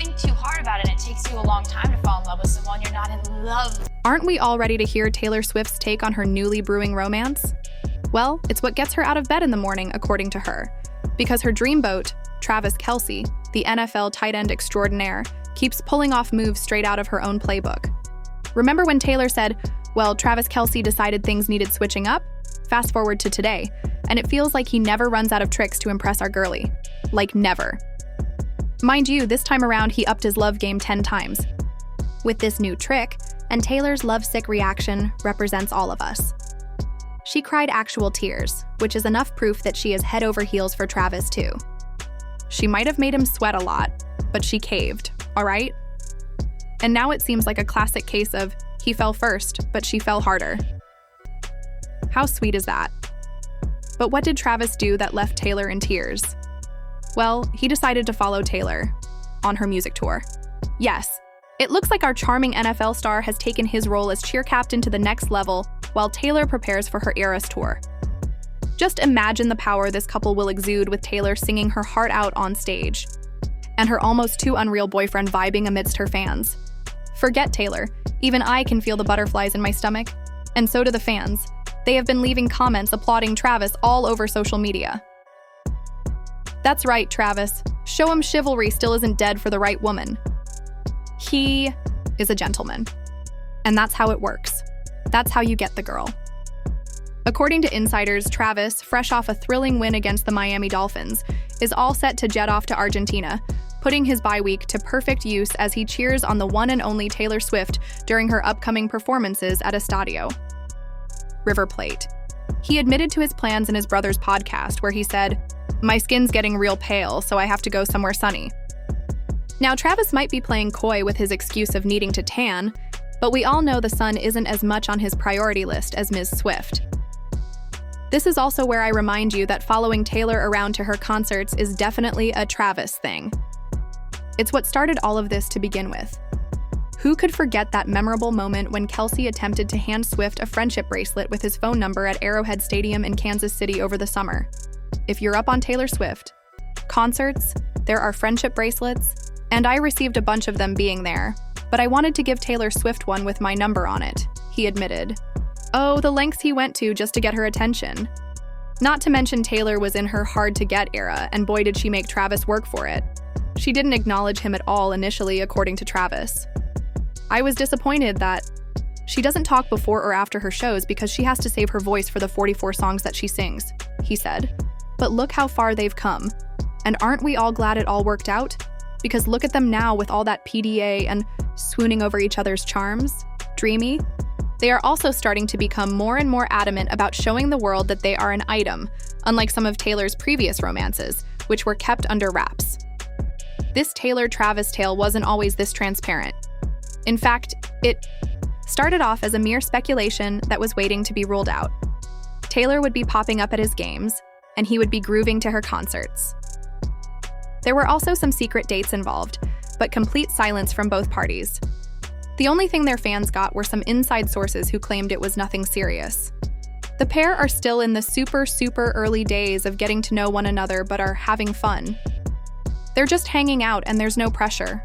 think too hard about it and it takes you a long time to fall in love with someone you're not in love. Aren't we all ready to hear Taylor Swift's take on her newly brewing romance? Well, it's what gets her out of bed in the morning, according to her. Because her dreamboat, Travis Kelce, the NFL tight end extraordinaire, keeps pulling off moves straight out of her own playbook. Remember when Taylor said, well, Travis Kelce decided things needed switching up? Fast forward to today, and it feels like he never runs out of tricks to impress our girlie. Like never. Mind you, this time around he upped his love game 10 times. With this new trick, and Taylor's lovesick reaction represents all of us. She cried actual tears, which is enough proof that she is head over heels for Travis too. She might have made him sweat a lot, but she caved, all right? And now it seems like a classic case of he fell first, but she fell harder. How sweet is that? But what did Travis do that left Taylor in tears? Well, he decided to follow Taylor on her music tour. Yes, it looks like our charming NFL star has taken his role as cheer captain to the next level while Taylor prepares for her Eras tour. Just imagine the power this couple will exude with Taylor singing her heart out on stage, and her almost too unreal boyfriend vibing amidst her fans. Forget Taylor, even I can feel the butterflies in my stomach, and so do the fans. They have been leaving comments applauding Travis all over social media. That's right, Travis. Show him chivalry still isn't dead for the right woman. He is a gentleman. And that's how it works. That's how you get the girl. According to insiders, Travis, fresh off a thrilling win against the Miami Dolphins, is all set to jet off to Argentina, putting his bye week to perfect use as he cheers on the one and only Taylor Swift during her upcoming performances at Estadio River Plate. He admitted to his plans in his brother's podcast, where he said, "My skin's getting real pale, so I have to go somewhere sunny." Now, Travis might be playing coy with his excuse of needing to tan, but we all know the sun isn't as much on his priority list as Ms. Swift. This is also where I remind you that following Taylor around to her concerts is definitely a Travis thing. It's what started all of this to begin with. Who could forget that memorable moment when Kelce attempted to hand Swift a friendship bracelet with his phone number at Arrowhead Stadium in Kansas City over the summer? If you're up on Taylor Swift concerts, there are friendship bracelets, and I received a bunch of them being there, but I wanted to give Taylor Swift one with my number on it, he admitted. Oh, the lengths he went to just to get her attention. Not to mention Taylor was in her hard-to-get era, and boy did she make Travis work for it. She didn't acknowledge him at all initially, according to Travis. I was disappointed that she doesn't talk before or after her shows because she has to save her voice for the 44 songs that she sings, he said. But look how far they've come. And aren't we all glad it all worked out? Because look at them now with all that PDA and swooning over each other's charms. Dreamy. They are also starting to become more and more adamant about showing the world that they are an item, unlike some of Taylor's previous romances, which were kept under wraps. This Taylor-Travis tale wasn't always this transparent. In fact, it started off as a mere speculation that was waiting to be ruled out. Taylor would be popping up at his games, and he would be grooving to her concerts. There were also some secret dates involved, but complete silence from both parties. The only thing their fans got were some inside sources who claimed it was nothing serious. The pair are still in the super early days of getting to know one another but are having fun. They're just hanging out and there's no pressure.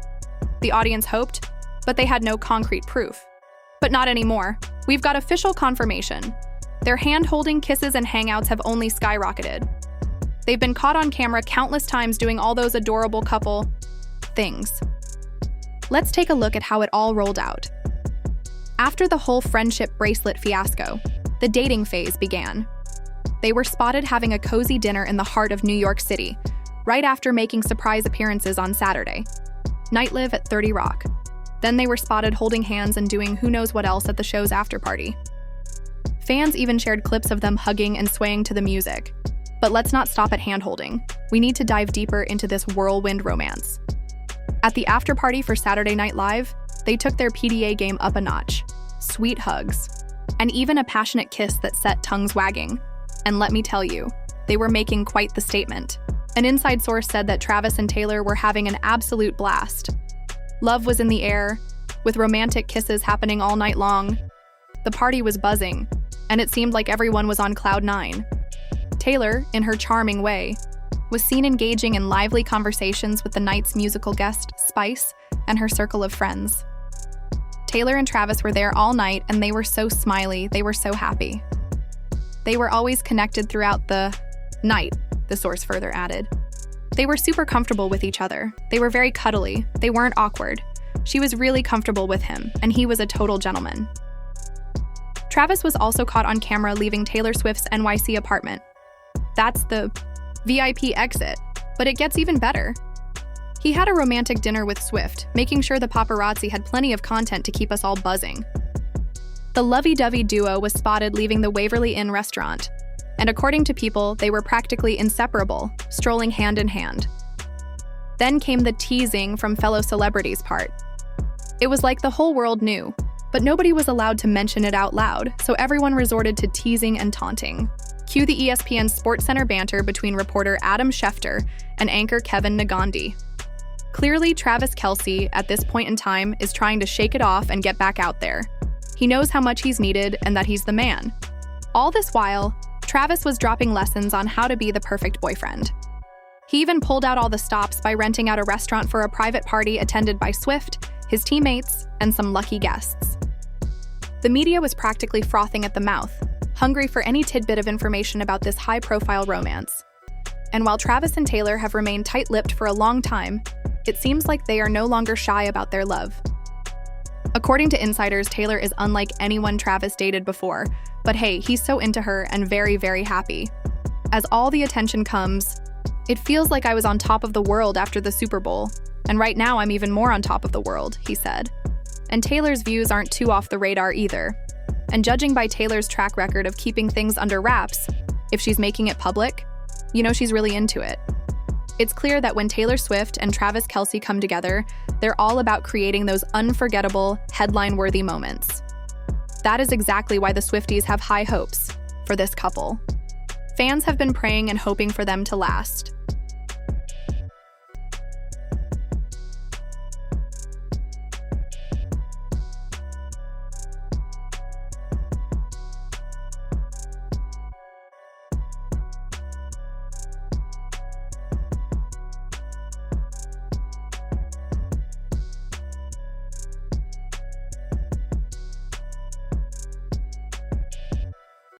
The audience hoped, but they had no concrete proof. But not anymore. We've got official confirmation. Their hand-holding kisses and hangouts have only skyrocketed. They've been caught on camera countless times doing all those adorable couple things. Let's take a look at how it all rolled out. After the whole friendship bracelet fiasco, the dating phase began. They were spotted having a cozy dinner in the heart of New York City, right after making surprise appearances on Saturday. Nightlife at 30 Rock. Then they were spotted holding hands and doing who knows what else at the show's after-party. Fans even shared clips of them hugging and swaying to the music. But let's not stop at hand-holding. We need to dive deeper into this whirlwind romance. At the after-party for Saturday Night Live, they took their PDA game up a notch. Sweet hugs. And even a passionate kiss that set tongues wagging. And let me tell you, they were making quite the statement. An inside source said that Travis and Taylor were having an absolute blast. Love was in the air, with romantic kisses happening all night long. The party was buzzing, and it seemed like everyone was on cloud 9. Taylor, in her charming way, was seen engaging in lively conversations with the night's musical guest, Spice, and her circle of friends. Taylor and Travis were there all night, and they were so smiley, they were so happy. They were always connected throughout the night, the source further added. They were super comfortable with each other. They were very cuddly. They weren't awkward. She was really comfortable with him, and he was a total gentleman. Travis was also caught on camera leaving Taylor Swift's NYC apartment. That's the VIP exit, but it gets even better. He had a romantic dinner with Swift, making sure the paparazzi had plenty of content to keep us all buzzing. The lovey-dovey duo was spotted leaving the Waverly Inn restaurant, and according to People, they were practically inseparable, strolling hand in hand. Then came the teasing from fellow celebrities' part. It was like the whole world knew, but nobody was allowed to mention it out loud, so everyone resorted to teasing and taunting. Cue the ESPN SportsCenter banter between reporter Adam Schefter and anchor Kevin Negandhi. Clearly, Travis Kelce, at this point in time, is trying to shake it off and get back out there. He knows how much he's needed and that he's the man. All this while, Travis was dropping lessons on how to be the perfect boyfriend. He even pulled out all the stops by renting out a restaurant for a private party attended by Swift, his teammates, and some lucky guests. The media was practically frothing at the mouth, hungry for any tidbit of information about this high-profile romance. And while Travis and Taylor have remained tight-lipped for a long time, it seems like they are no longer shy about their love. According to insiders, Taylor is unlike anyone Travis dated before, but hey, he's so into her and very, very happy. As all the attention comes, it feels like I was on top of the world after the Super Bowl, and right now I'm even more on top of the world, he said. And Taylor's views aren't too off the radar either. And judging by Taylor's track record of keeping things under wraps, if she's making it public, you know she's really into it. It's clear that when Taylor Swift and Travis Kelce come together, they're all about creating those unforgettable, headline-worthy moments. That is exactly why the Swifties have high hopes for this couple. Fans have been praying and hoping for them to last.